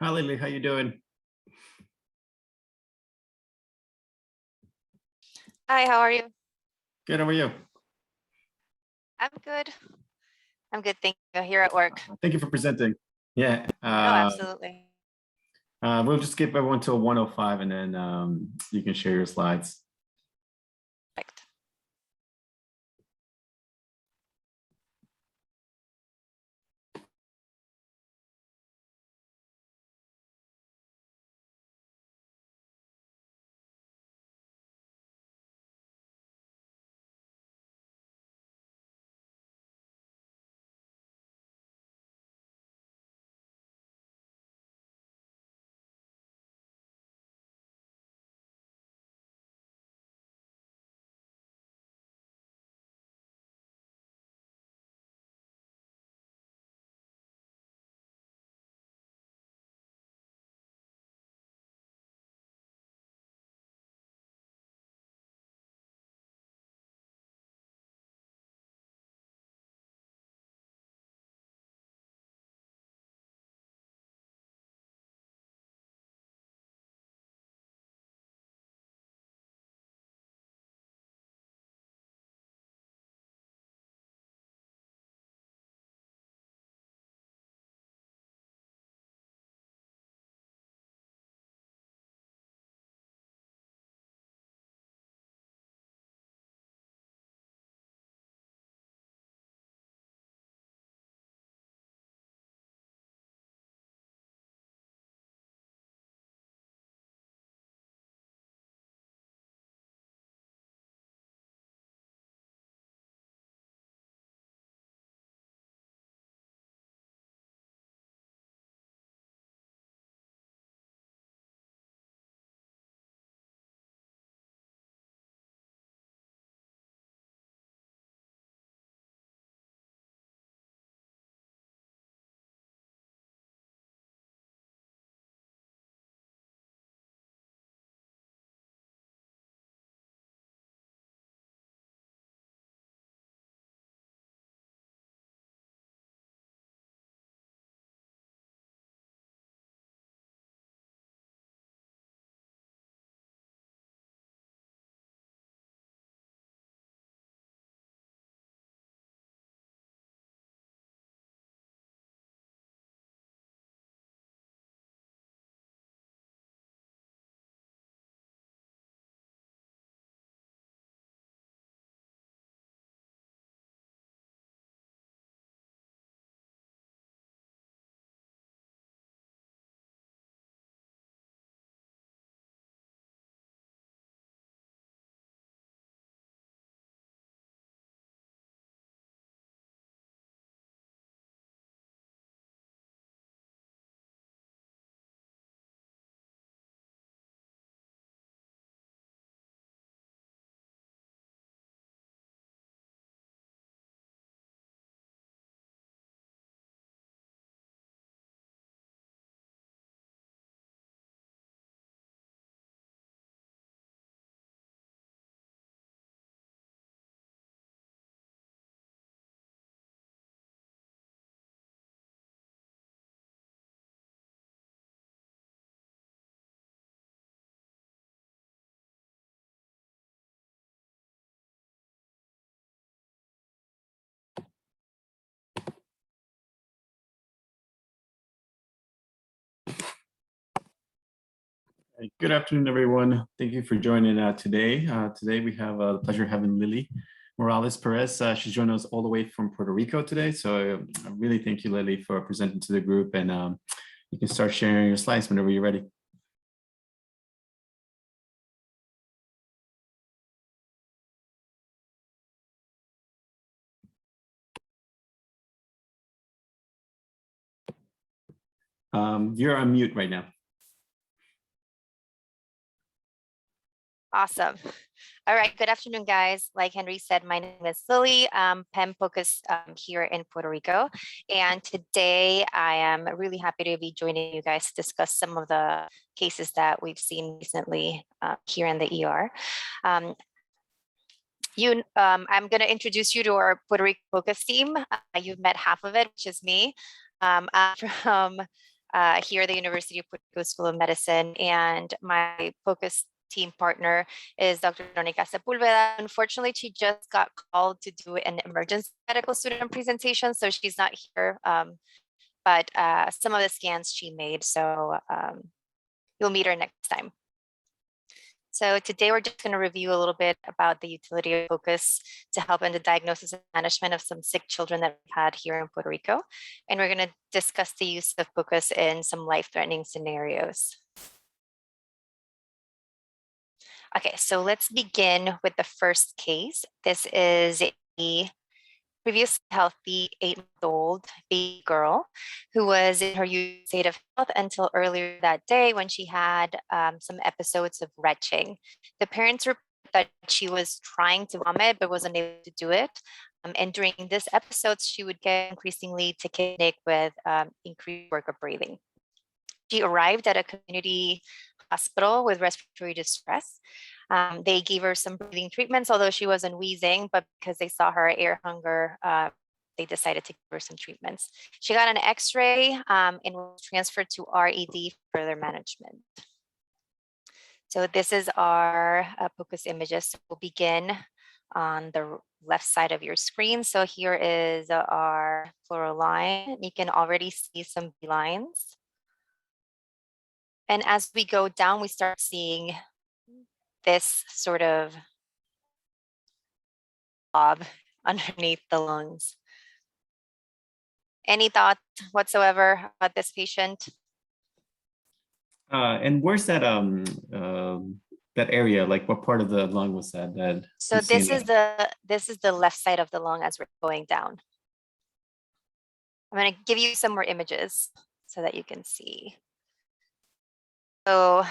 Hi, Lily. How you doing? Hi, how are you? Good. How are you? I'm good. I'm good. Thank you. Here at work. Thank you for presenting. Yeah. No, absolutely. We'll just skip everyone till 1:05, and then you can share your slides. Perfect. Good afternoon, everyone. Thank you for joining today. Today we have the pleasure of having Lily Morales Perez. She's joining us all the way from Puerto Rico today. So I really thank you, Lily, for presenting to the group, and you can start sharing your slides whenever you're ready. You're on mute right now. Awesome. All right. Good afternoon, guys. Like Henry said, my name is Lily. PEM focus here in Puerto Rico. And today I am really happy to be joining you guys to discuss some of the cases that we've seen recently here in the ER. I'm going to introduce you to our Puerto Rico focus team. You've met half of it, which is me. I'm from here at the University of Puerto Rico School of Medicine, and my focus team partner is Dr. Veronica Sepulveda. Unfortunately, she just got called to do an emergency medical student presentation, so she's not here, but some of the scans she made, so you'll meet her next time. So today we're just going to review a little bit about the utility of focus to help in the diagnosis and management of some sick children that we've had here in Puerto Rico. And we're going to discuss the use of focus in some life-threatening scenarios. Okay, so let's begin with the first case. This is a previously healthy 8-month-old baby girl who was in her usual state of health until earlier that day when she had some episodes of retching. The parents reported that she was trying to vomit but wasn't able to do it. And during this episode, she would get increasingly tachypneic with increased work of breathing. She arrived at a community hospital with respiratory distress. They gave her some breathing treatments, although she wasn't wheezing, but because they saw her air hunger, they decided to give her some treatments. She got an X-ray and was transferred to RED for further management. So this is our POCUS images. We'll begin on the left side of your screen. So here is our pleural line. You can already see some B lines. And as we go down, we start seeing this sort of blob underneath the lungs. Any thoughts whatsoever about this patient? And where's that that area? Like, what part of the lung was that? So this is the left side of the lung as we're going down. I'm going to give you some more images so that you can see. So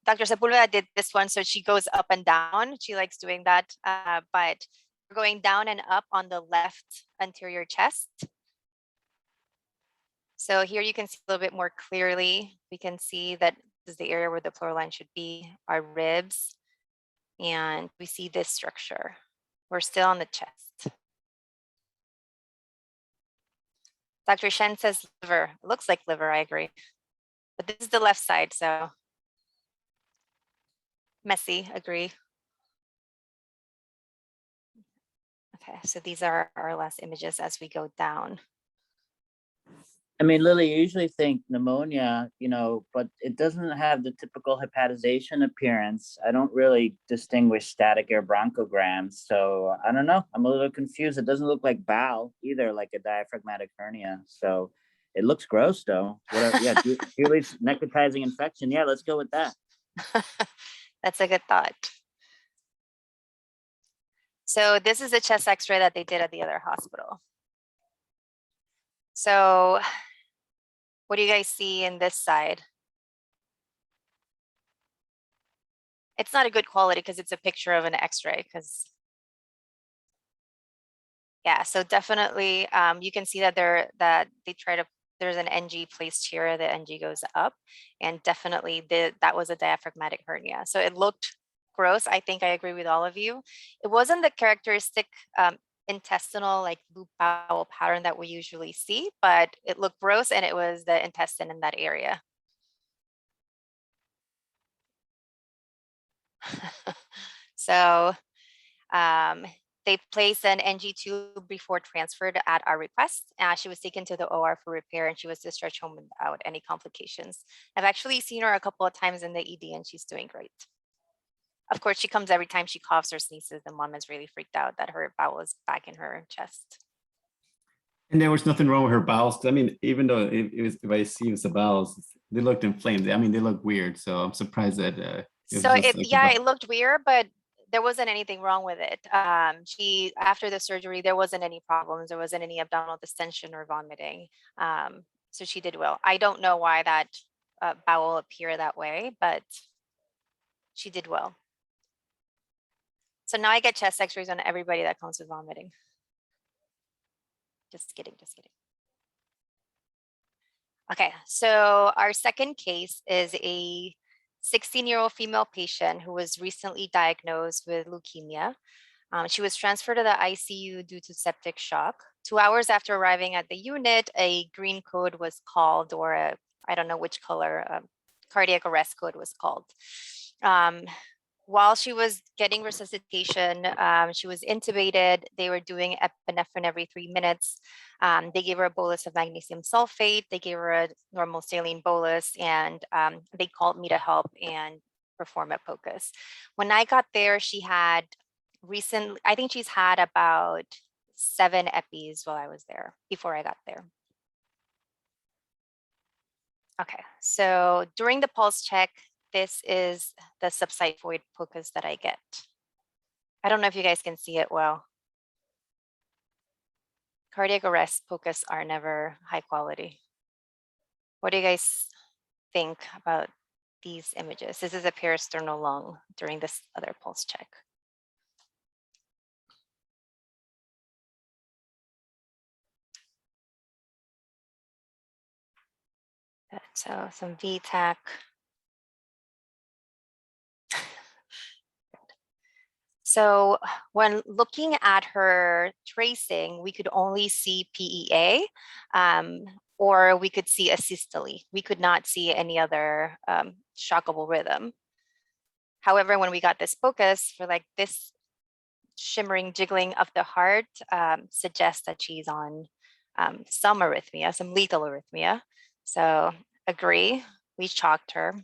Dr. Sepulveda did this one, so she goes up and down. She likes doing that, but we're going down and up on the left anterior chest. So here you can see a little bit more clearly. We can see that this is the area where the pleural line should be, our ribs, and we see this structure. We're still on the chest. Dr. Shen says liver. It looks like liver, I agree. But this is the left side, so messy, agree. Okay, so these are our last images as we go down. I mean, Lily, you usually think pneumonia, you know, but it doesn't have the typical hepatization appearance. I don't really distinguish static air bronchograms. So I don't know. I'm a little confused. It doesn't look like bowel either, like a diaphragmatic hernia. So it looks gross though. Whatever. Yeah, Julie's necrotizing infection. Yeah, let's go with that. That's a good thought. So this is a chest x-ray that they did at the other hospital. So what do you guys see in this side? It's not a good quality because it's a picture of an x-ray yeah, so definitely you can see that there's an NG placed here, the NG goes up, and definitely that was a diaphragmatic hernia. So it looked gross. I think I agree with all of you. It wasn't the characteristic intestinal like loop bowel pattern that we usually see, but it looked gross and it was the intestine in that area. So they placed an NG tube before transferred at our request. She was taken to the OR for repair and she was discharged home without any complications. I've actually seen her a couple of times in the ED and she's doing great. Of course, she comes every time she coughs or sneezes. The mom is really freaked out that her bowel is back in her chest. And there was nothing wrong with her bowels. I mean, even though if I see it was the bowels, they looked inflamed. I mean, they look weird. So I'm surprised that. It looked weird, but there wasn't anything wrong with it. After the surgery, there wasn't any problems. There wasn't any abdominal distension or vomiting. So she did well. I don't know why that bowel appeared that way, but she did well. So now I get chest x-rays on everybody that comes with vomiting. Just kidding, just kidding. Okay, so our second case is a 16-year-old female patient who was recently diagnosed with leukemia. She was transferred to the ICU due to septic shock. 2 hours after arriving at the unit, a green code was called, or a I don't know which color, cardiac arrest code was called. While she was getting resuscitation, she was intubated. They were doing epinephrine every 3 minutes. They gave her a bolus of magnesium sulfate. They gave her a normal saline bolus, and they called me to help and perform a POCUS. When I got there, she had recently, I think she's had about 7 EPIs while I was there, before I got there. Okay, so during the pulse check, this is the subxiphoid POCUS that I get. I don't know if you guys can see it well. Cardiac arrest POCUS are never high quality. What do you guys think about these images? This is a parasternal lung during this other pulse check. So some VTAC. So when looking at her tracing, we could only see PEA, or we could see asystole. We could not see any other shockable rhythm. However, when we got this POCUS, for like this shimmering jiggling of the heart suggests that she's on some arrhythmia, some lethal arrhythmia. So agree, we chalked her.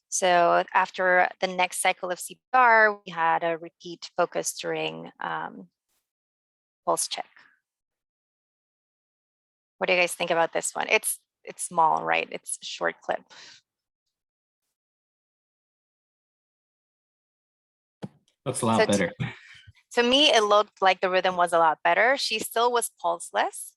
So after the next cycle of CPR, we had a repeat POCUS during pulse check. What do you guys think about this one? It's small, right? It's a short clip. That's a lot better. To me, it looked like the rhythm was a lot better. She still was pulseless.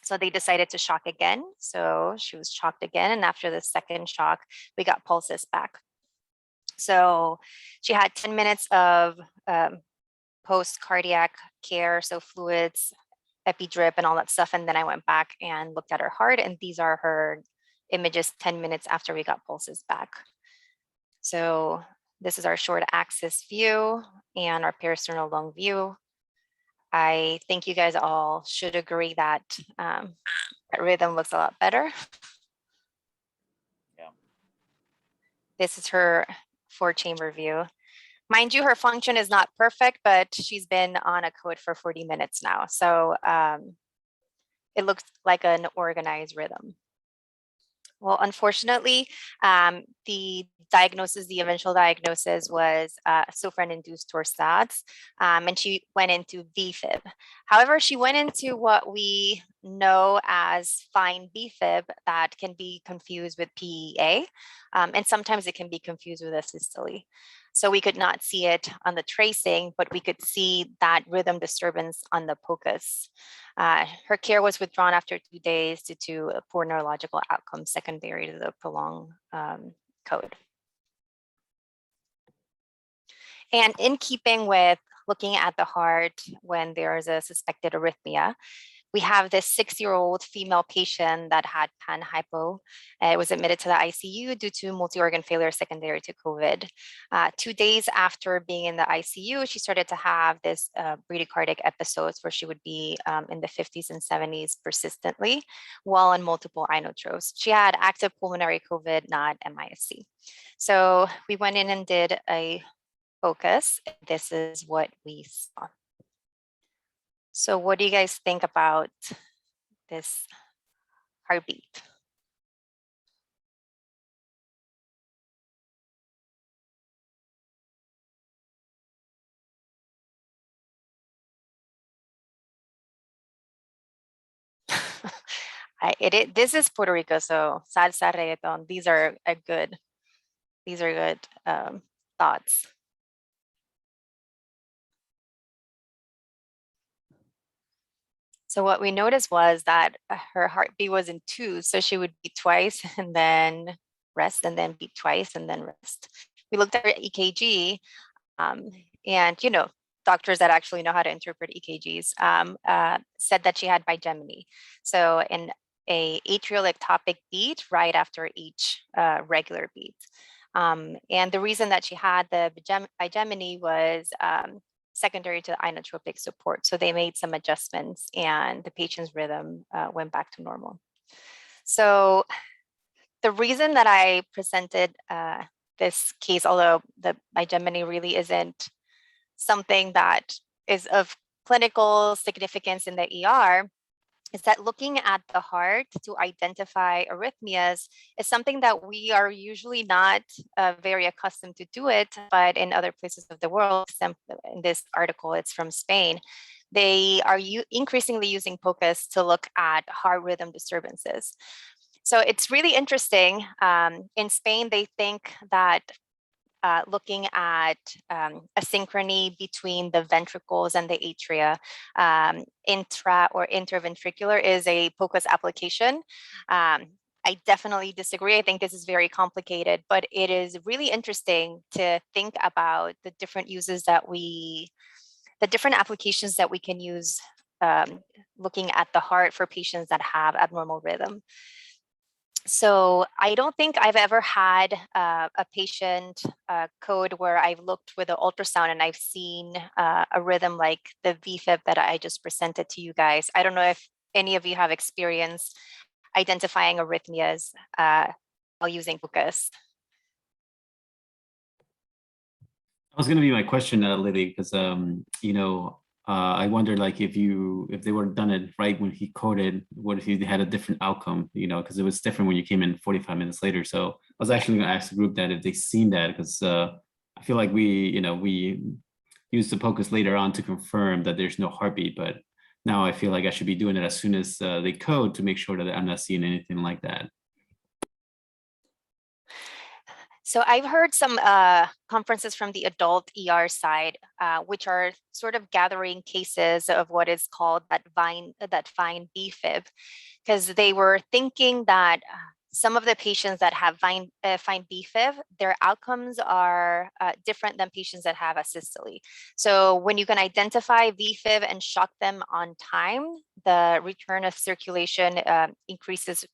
So they decided to shock again. So she was shocked again. And after the second shock, we got pulses back. So she had 10 minutes of post-cardiac care, so fluids, epi-drip and all that stuff. And then I went back and looked at her heart, and these are her images 10 minutes after we got pulses back. So this is our short axis view and our parasternal lung view. I think you guys all should agree that that rhythm looks a lot better. Yeah. This is her 4-chamber view. Mind you, her function is not perfect, but she's been on a code for 40 minutes now. So it looks like an organized rhythm. Well, unfortunately, the eventual diagnosis was sofran-induced torsades, and she went into VFib. However, she went into what we know as fine VFib that can be confused with PEA, and sometimes it can be confused with asystole. So we could not see it on the tracing, but we could see that rhythm disturbance on the POCUS. Her care was withdrawn after 2 days due to poor neurological outcomes secondary to the prolonged code. And in keeping with looking at the heart when there is a suspected arrhythmia, we have this 6-year-old female patient that had pan-hypo. It was admitted to the ICU due to multi-organ failure secondary to COVID. 2 days after being in the ICU, she started to have this bradycardic episodes where she would be in the 50s and 70s persistently while on multiple inotropes. She had active pulmonary COVID, not MISC. So we went in and did a POCUS. This is what we saw. So what do you guys think about this heartbeat? This is Puerto Rico, so salsa, reggaeton. These are good thoughts. So what we noticed was that her heartbeat was in 2. So she would beat twice and then rest, and then beat twice and then rest. We looked at her EKG, and doctors that actually know how to interpret EKGs said that she had bigeminy. So in a atrial ectopic beat right after each regular beat. And the reason that she had the bigeminy was secondary to inotropic support. So they made some adjustments and the patient's rhythm went back to normal. So the reason that I presented this case, although the bigeminy really isn't something that is of clinical significance in the ER, is that looking at the heart to identify arrhythmias is something that we are usually not very accustomed to do it, but in other places of the world, in this article, it's from Spain, they are increasingly using POCUS to look at heart rhythm disturbances. So it's really interesting. In Spain, they think that looking at asynchrony between the ventricles and the atria, intra or interventricular, is a POCUS application. I definitely disagree. I think this is very complicated, but it is really interesting to think about the different uses that the different applications that we can use looking at the heart for patients that have abnormal rhythm. So I don't think I've ever had a patient code where I've looked with an ultrasound and I've seen a rhythm like the VFib that I just presented to you guys. I don't know if any of you have experience identifying arrhythmias while using POCUS. That was going to be my question, Lily, because I wondered, like, if they would have done it right when he coded, what if he had a different outcome? Because it was different when you came in 45 minutes later. So I was actually going to ask the group that if they've seen that, because I feel like we use the POCUS later on to confirm that there's no heartbeat, but now I feel like I should be doing it as soon as they code to make sure that I'm not seeing anything like that. So I've heard some conferences from the adult ER side, which are sort of gathering cases of what is called that fine BFib, because they were thinking that some of the patients that have fine BFib, their outcomes are different than patients that have asystole. So when you can identify VFib and shock them on time, the return of circulation increases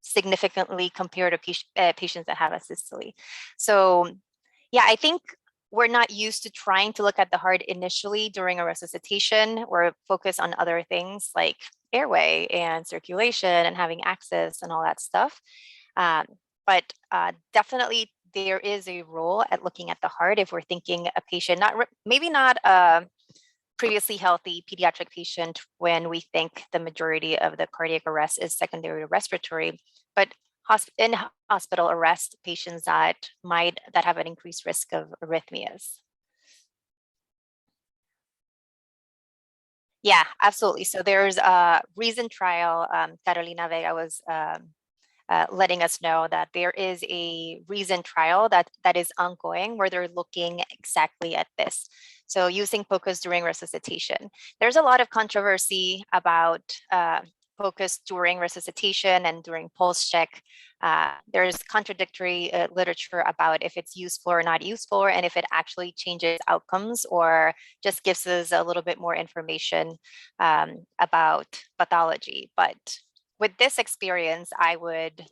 significantly compared to patients that have asystole. So yeah, I think we're not used to trying to look at the heart initially during a resuscitation, or focus on other things like airway and circulation and having access and all that stuff. But definitely there is a role at looking at the heart if we're thinking a patient, maybe not a previously healthy pediatric patient, when we think the majority of the cardiac arrest is secondary to respiratory, but in hospital arrest patients that have an increased risk of arrhythmias. Yeah, absolutely. So there's a recent trial, Carolina Vega was letting us know that there is a recent trial that is ongoing where they're looking exactly at this. So using POCUS during resuscitation. There's a lot of controversy about POCUS during resuscitation and during pulse check. There's contradictory literature about if it's useful or not useful, and if it actually changes outcomes or just gives us a little bit more information about pathology. But with this experience, I would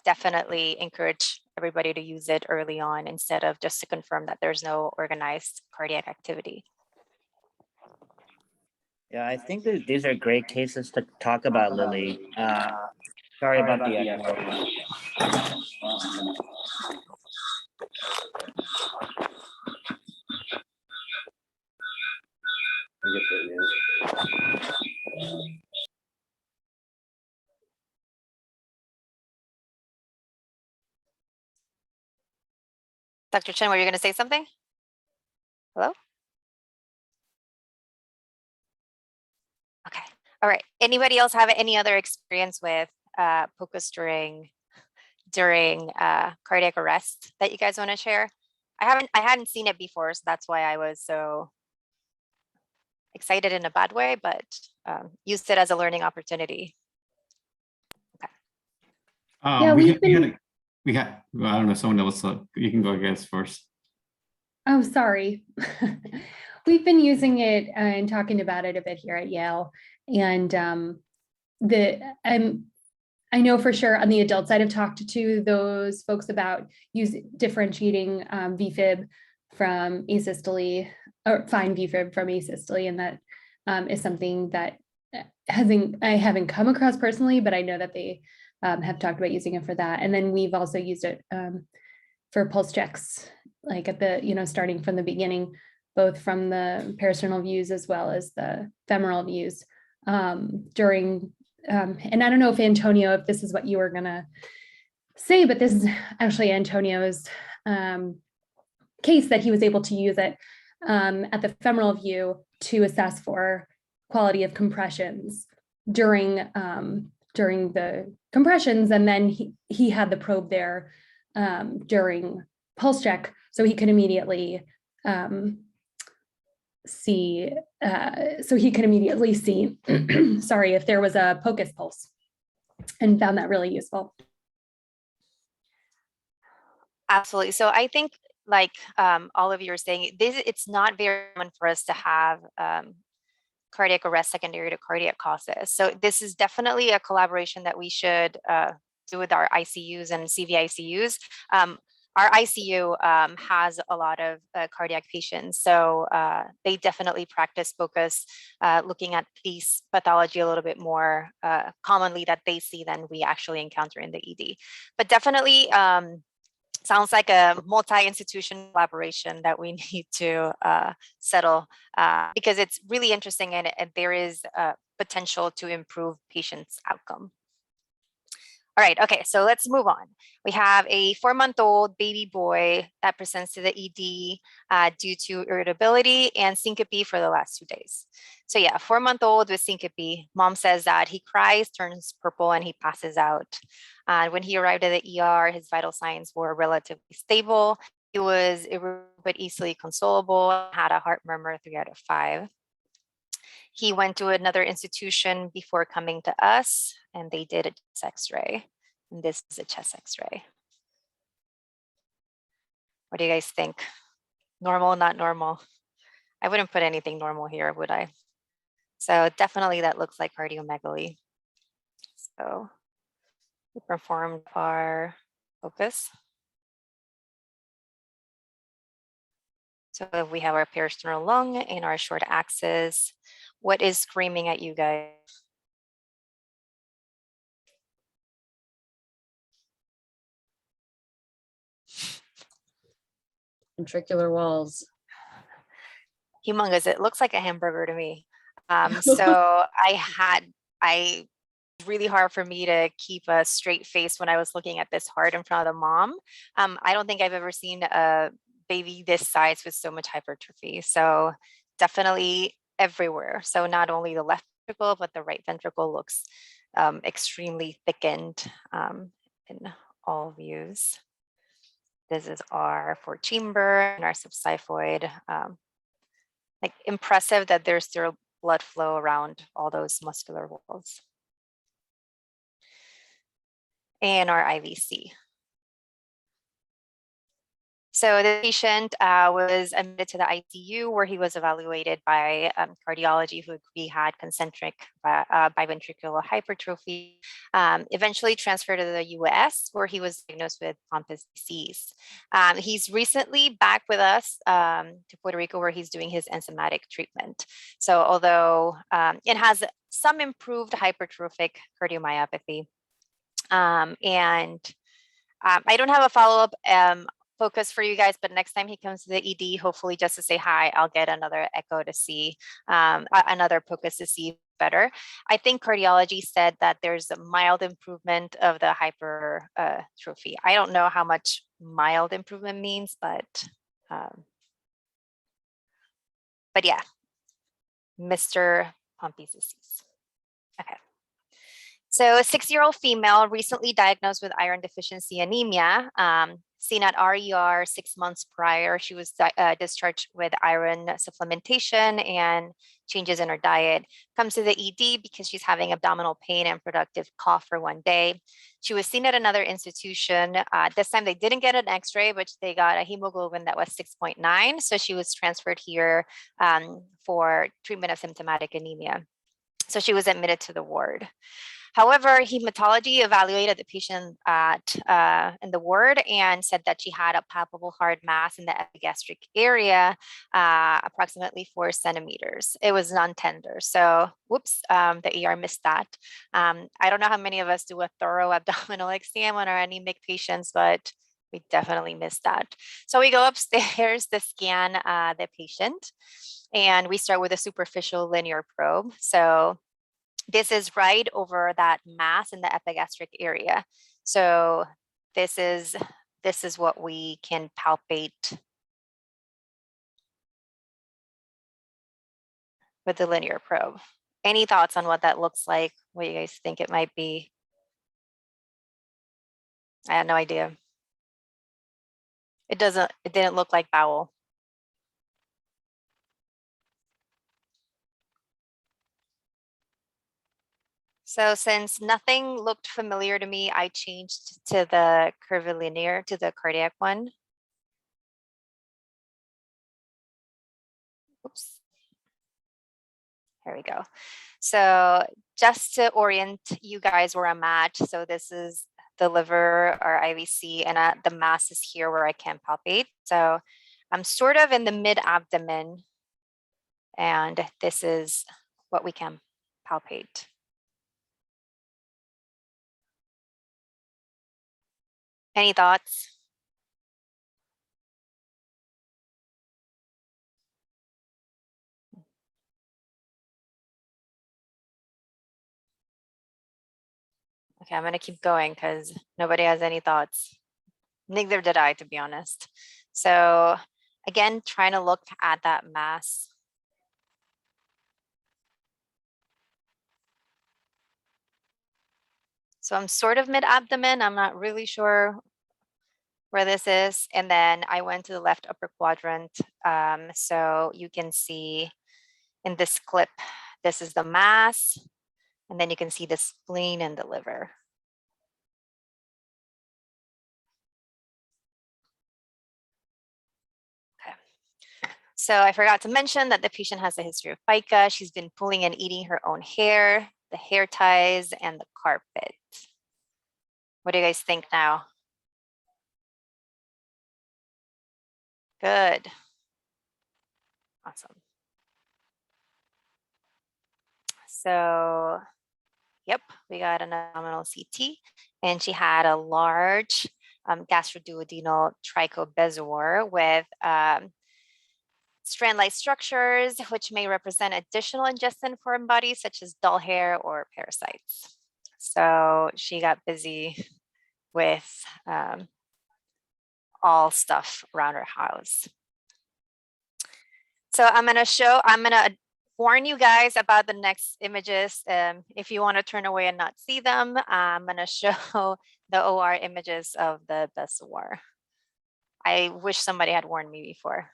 definitely encourage everybody to use it early on instead of just to confirm that there's no organized cardiac activity. Yeah, I think that these are great cases to talk about, Lily. Sorry about the echo. Dr. Chen, were you going to say something? Hello? Okay. All right. Anybody else have any other experience with POCUS during cardiac arrest that you guys want to share? I hadn't seen it before, so that's why I was so excited in a bad way, but used it as a learning opportunity. Okay. Yeah, we had, well, I don't know, someone else, you can go, I guess, first. Oh, sorry. We've been using it and talking about it a bit here at Yale. And I know for sure on the adult side, I've talked to those folks about differentiating VFib from asystole, or fine VFib from asystole. And that is something that I haven't come across personally, but I know that they have talked about using it for that. And then we've also used it for pulse checks, like at the, starting from the beginning, both from the peristernal views as well as the femoral views during, and I don't know if Antonio, if this is what you were gonna say, but this is actually Antonio's case that he was able to use it at the femoral view to assess for quality of compressions during the compressions, and then he had the probe there during pulse check, so he could immediately see. Sorry, if there was a POCUS pulse, and found that really useful. Absolutely. So I think, like all of you are saying, it's not very common for us to have cardiac arrest secondary to cardiac causes. So this is definitely a collaboration that we should do with our ICUs and CVICUs. Our ICU has a lot of cardiac patients, so they definitely practice POCUS, looking at these pathology a little bit more commonly that they see than we actually encounter in the ED. But definitely sounds like a multi-institution collaboration that we need to settle because it's really interesting and there is potential to improve patients' outcome. All right, okay, so let's move on. We have a 4-month-old baby boy that presents to the ED due to irritability and syncope for the last 2 days. So yeah, 4-month-old with syncope. Mom says that he cries, turns purple, and he passes out. When he arrived at the ER, his vital signs were relatively stable. He was irritable but easily consolable, had a heart murmur 3 out of 5. He went to another institution before coming to us, and they did a chest X-ray. And this is a chest X-ray. What do you guys think? Normal, not normal? I wouldn't put anything normal here, would I? So definitely that looks like cardiomegaly. So we performed our POCUS. So we have our peristernal lung and our short axis. What is screaming at you guys? Ventricular walls. Humongous. It looks like a hamburger to me. So it's really hard for me to keep a straight face when I was looking at this heart in front of the mom. I don't think I've ever seen a baby this size with so much hypertrophy. So definitely everywhere. So not only the left ventricle, but the right ventricle looks extremely thickened in all views. This is our fourth chamber and our subxiphoid. Like impressive that there's still blood flow around all those muscular walls. And our IVC. So the patient was admitted to the ICU where he was evaluated by cardiology who he had concentric biventricular hypertrophy, eventually transferred to the US where he was diagnosed with Pompe's disease. He's recently back with us to Puerto Rico where he's doing his enzymatic treatment. So although it has some improved hypertrophic cardiomyopathy, and I don't have a follow-up POCUS for you guys, but next time he comes to the ED, hopefully just to say hi, I'll get another echo to see, another POCUS to see better. I think cardiology said that there's a mild improvement of the hypertrophy. I don't know how much mild improvement means, but yeah, Mr. Pompey's disease. Okay. So a 6-year-old female recently diagnosed with iron deficiency anemia, seen at RER 6 months prior. She was discharged with iron supplementation and changes in her diet. Comes to the ED because she's having abdominal pain and productive cough for 1 day. She was seen at another institution. This time they didn't get an x-ray, but they got a hemoglobin that was 6.9. So she was transferred here for treatment of symptomatic anemia. So she was admitted to the ward. However, hematology evaluated the patient in the ward and said that she had a palpable hard mass in the epigastric area, approximately 4 centimeters. It was non-tender. So whoops, the ER missed that. I don't know how many of us do a thorough abdominal exam on our anemic patients, but we definitely missed that. So we go upstairs to scan the patient, and we start with a superficial linear probe. So this is right over that mass in the epigastric area. So this is what we can palpate with the linear probe. Any thoughts on what that looks like? What you guys think it might be? I had no idea. It didn't look like bowel. So since nothing looked familiar to me, I changed to the curvilinear, to the cardiac one. Oops. Here we go. So just to orient you guys where I'm at, so this is the liver or IVC, and the mass is here where I can palpate. So I'm sort of in the mid-abdomen, and this is what we can palpate. Any thoughts? Okay, I'm gonna keep going because nobody has any thoughts. Neither did I, to be honest. So again, trying to look at that mass. So I'm sort of mid-abdomen. I'm not really sure where this is. And then I went to the left upper quadrant. So you can see in this clip, this is the mass. And then you can see the spleen and the liver. Okay. So I forgot to mention that the patient has a history of pica. She's been pulling and eating her own hair, the hair ties, and the carpet. What do you guys think now? Good. Awesome. So, yep, we got an abdominal CT, and she had a large gastroduodenal trichobezoar with strand-like structures, which may represent additional ingestion foreign bodies, such as dull hair or parasites. So she got busy with all stuff around her house. So I'm gonna warn you guys about the next images. If you want to turn away and not see them, I'm gonna show the OR images of the bezoar. I wish somebody had warned me before.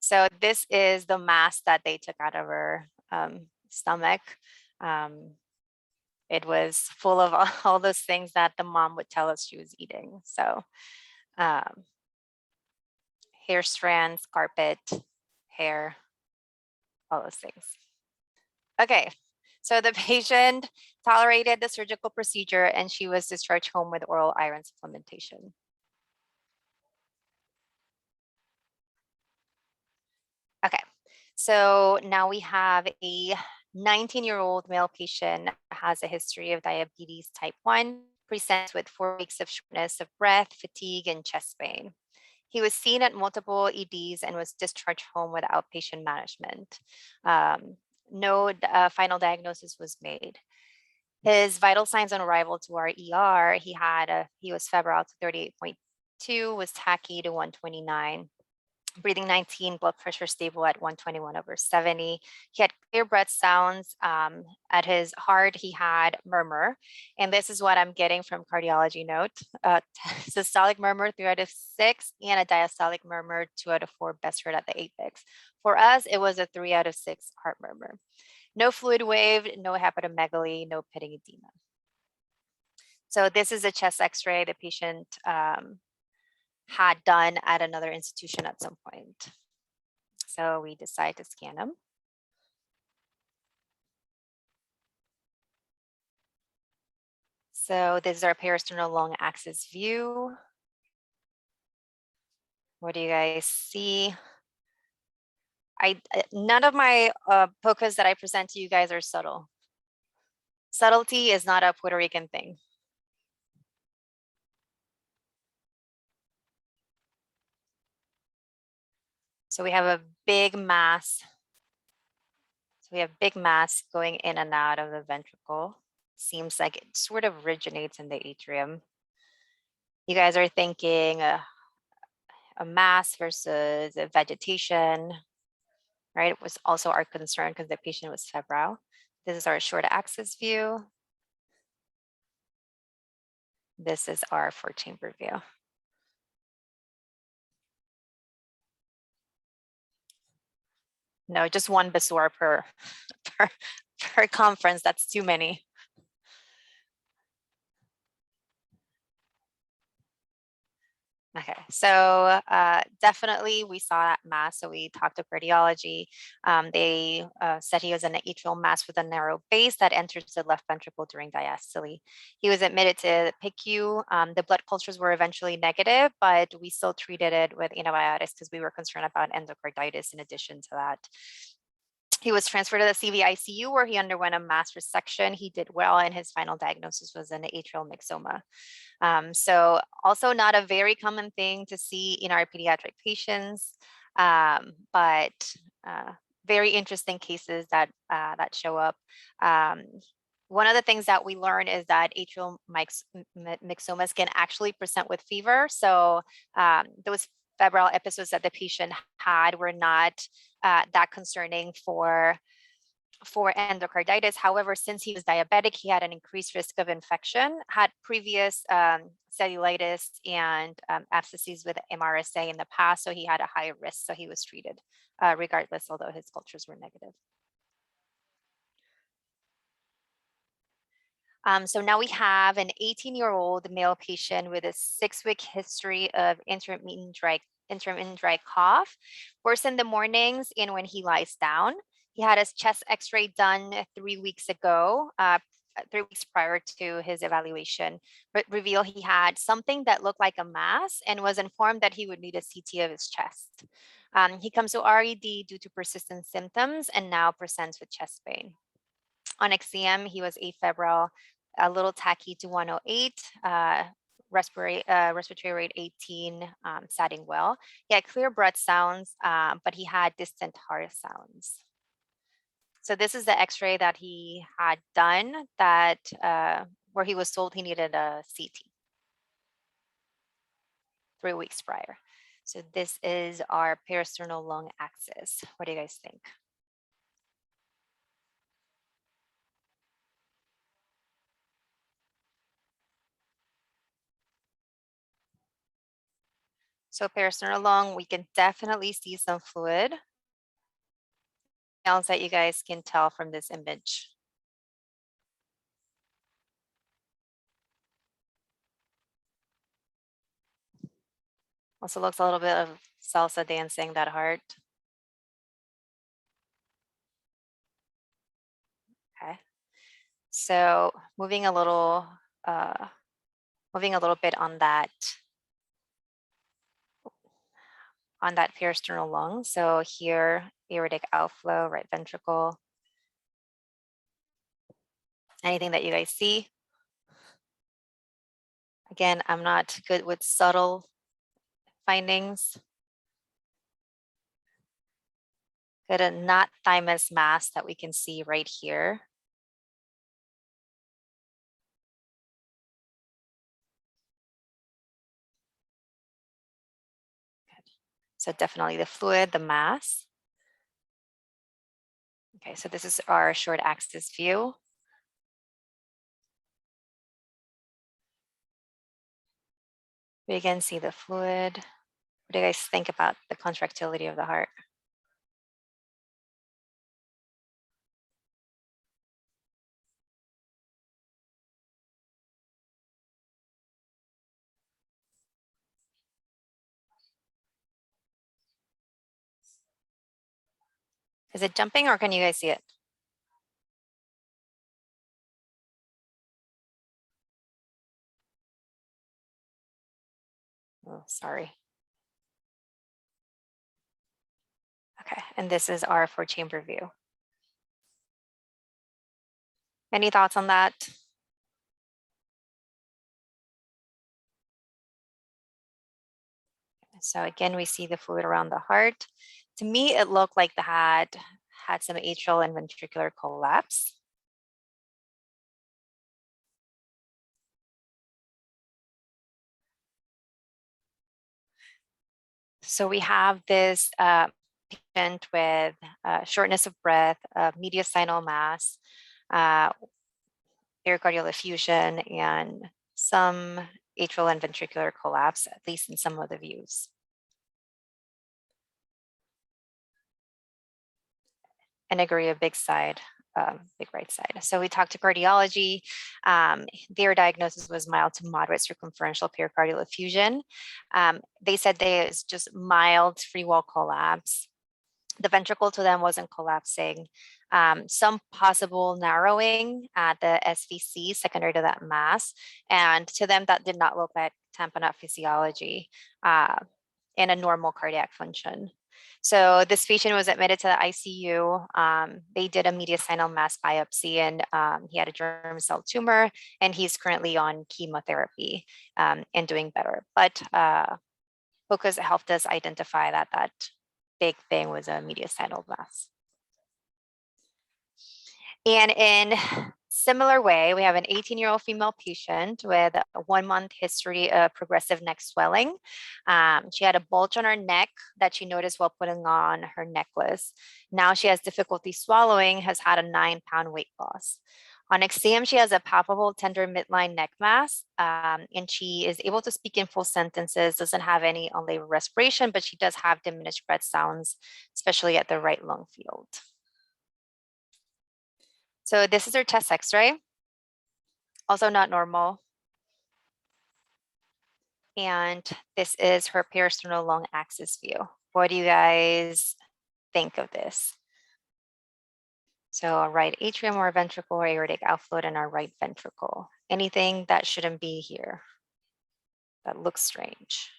So this is the mass that they took out of her stomach. It was full of all those things that the mom would tell us she was eating. So hair strands, carpet, hair, all those things. Okay, so the patient tolerated the surgical procedure and she was discharged home with oral iron supplementation. Okay, so now we have a 19-year-old male patient has a history of diabetes type 1, presents with 4 weeks of shortness of breath, fatigue, and chest pain. He was seen at multiple EDs and was discharged home with outpatient management. No final diagnosis was made. His vital signs on arrival to our ER, he was febrile to 38.2, was tachy to 129. Breathing 19, blood pressure stable at 121/70. He had clear breath sounds. At his heart, he had murmur. And this is what I'm getting from cardiology note. Systolic murmur 3 out of 6 and a diastolic murmur 2 out of 4, best heard at the apex. For us, it was a 3 out of 6 heart murmur. No fluid wave, no hepatomegaly, no pitting edema. So this is a chest x-ray the patient had done at another institution at some point. So we decided to scan him. So this is our peristernal long axis view. What do you guys see? None of my POCAs that I present to you guys are subtle. Subtlety is not a Puerto Rican thing. So we have a big mass. So we have big mass going in and out of the ventricle. Seems like it sort of originates in the atrium. You guys are thinking a mass versus a vegetation, right? It was also our concern because the patient was febrile. This is our short axis view. This is our 4-chamber view. No, just one bezoar per conference. That's too many. Okay, so definitely we saw that mass. So we talked to cardiology. They said he was an atrial mass with a narrow base that enters the left ventricle during diastole. He was admitted to PICU. The blood cultures were eventually negative, but we still treated it with antibiotics because we were concerned about endocarditis in addition to that. He was transferred to the CVICU where he underwent a mass resection. He did well, and his final diagnosis was an atrial myxoma. So also not a very common thing to see in our pediatric patients, but very interesting cases that show up. One of the things that we learned is that atrial myxomas can actually present with fever. So those febrile episodes that the patient had were not that concerning for endocarditis. However, since he was diabetic, he had an increased risk of infection, had previous cellulitis and abscesses with MRSA in the past, so he had a higher risk, so he was treated regardless, although his cultures were negative. So now we have an 18-year-old male patient with a 6-week history of intermittent dry cough, worse in the mornings and when he lies down. He had his chest x-ray done 3 weeks ago, 3 weeks prior to his evaluation, but revealed he had something that looked like a mass and was informed that he would need a CT of his chest. He comes to RED due to persistent symptoms and now presents with chest pain. On exam, he was afebrile, a little tachy to 108, respiratory rate 18, satting well. He had clear breath sounds, but he had distant heart sounds. So this is the x-ray that he had done that where he was told he needed a CT 3 weeks prior. So this is our peristernal lung axis. What do you guys think? So peristernal lung, we can definitely see some fluid. Else that you guys can tell from this image? Also looks a little bit of salsa dancing, that heart. Okay. So moving a little bit on that peristernal lung. So here, aortic outflow, right ventricle. Anything that you guys see? Again, I'm not good with subtle findings. Got a not thymus mass that we can see right here. So definitely the fluid, the mass. Okay, so this is our short axis view. We again see the fluid. What do you guys think about the contractility of the heart? Is it jumping or can you guys see it? Oh, sorry. Okay, and this is our 4-chamber view. Any thoughts on that? So again, we see the fluid around the heart. To me, it looked like the heart had some atrial and ventricular collapse. So we have this patient with shortness of breath, mediastinal mass, pericardial effusion, and some atrial and ventricular collapse, at least in some of the views. And agree, a big side, big right side. So we talked to cardiology. Their diagnosis was mild to moderate circumferential pericardial effusion. They said it's just mild free wall collapse. The ventricle to them wasn't collapsing. Some possible narrowing at the SVC secondary to that mass. And to them, that did not look like tamponade physiology in a normal cardiac function. So this patient was admitted to the ICU. They did a mediastinal mass biopsy, and he had a germ cell tumor, and he's currently on chemotherapy and doing better. But POCUS helped us identify that big thing was a mediastinal mass. And in similar way, we have an 18-year-old female patient with a 1-month history of progressive neck swelling. She had a bulge on her neck that she noticed while putting on her necklace. Now she has difficulty swallowing, has had a 9-pound weight loss. On exam, she has a palpable tender midline neck mass, and she is able to speak in full sentences, doesn't have any on-labor respiration, but she does have diminished breath sounds, especially at the right lung field. So this is her chest X-ray, also not normal. And this is her parasternal lung axis view. What do you guys think of this? So our right atrium or ventricle or aortic outflow in our right ventricle. Anything that shouldn't be here that looks strange?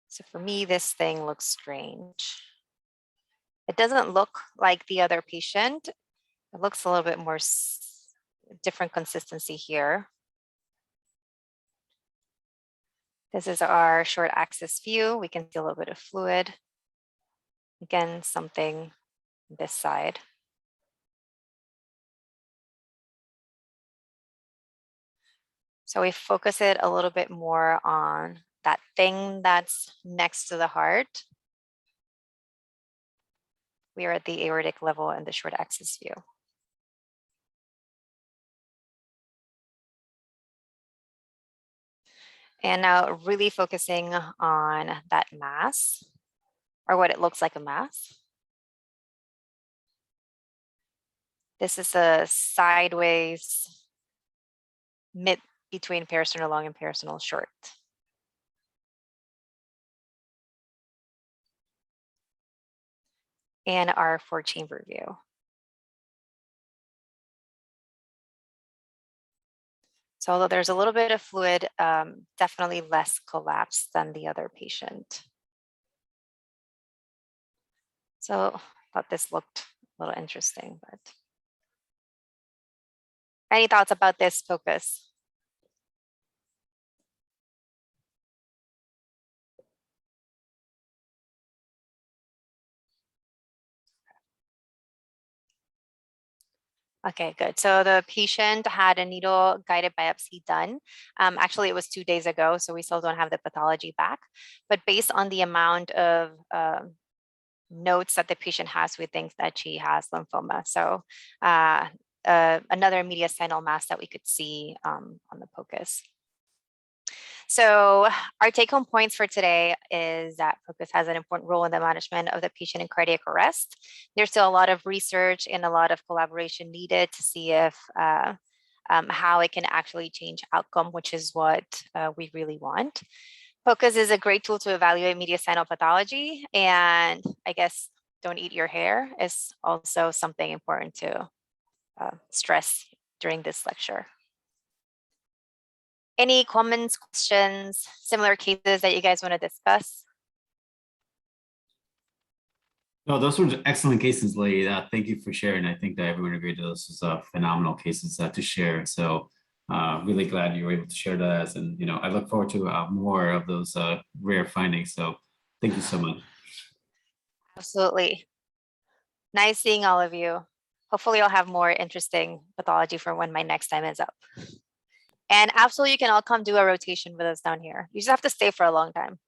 So for me, this thing looks strange. It doesn't look like the other patient. It looks a little bit more different consistency here. This is our short axis view. We can see a little bit of fluid. Again, something this side. So we focus it a little bit more on that thing that's next to the heart. We are at the aortic level in the short axis view. And now really focusing on that mass, or what it looks like a mass. This is a sideways mid between parasternal long and parasternal short. And our 4-chamber view. So although there's a little bit of fluid, definitely less collapse than the other patient. So I thought this looked a little interesting, but any thoughts about this POCUS? Okay, good. So the patient had a needle guided biopsy done. Actually, it was 2 days ago, so we still don't have the pathology back. But based on the amount of notes that the patient has, we think that she has lymphoma. So another mediastinal mass that we could see on the POCUS. So our take-home points for today is that POCUS has an important role in the management of the patient in cardiac arrest. There's still a lot of research and a lot of collaboration needed to see if how it can actually change outcome, which is what we really want. POCUS is a great tool to evaluate mediastinal pathology, and I guess don't eat your hair is also something important too. stress during this lecture. Any comments, questions, similar cases that you guys want to discuss? No, those were excellent cases, Lee. Thank you for sharing. I think that everyone agreed that this was phenomenal cases to share. So really glad you were able to share that. And, I look forward to more of those rare findings. So thank you so much. Absolutely. Nice seeing all of you. Hopefully I'll have more interesting pathology for when my next time is up. And absolutely, you can all come do a rotation with us down here. You just have to stay for a long time.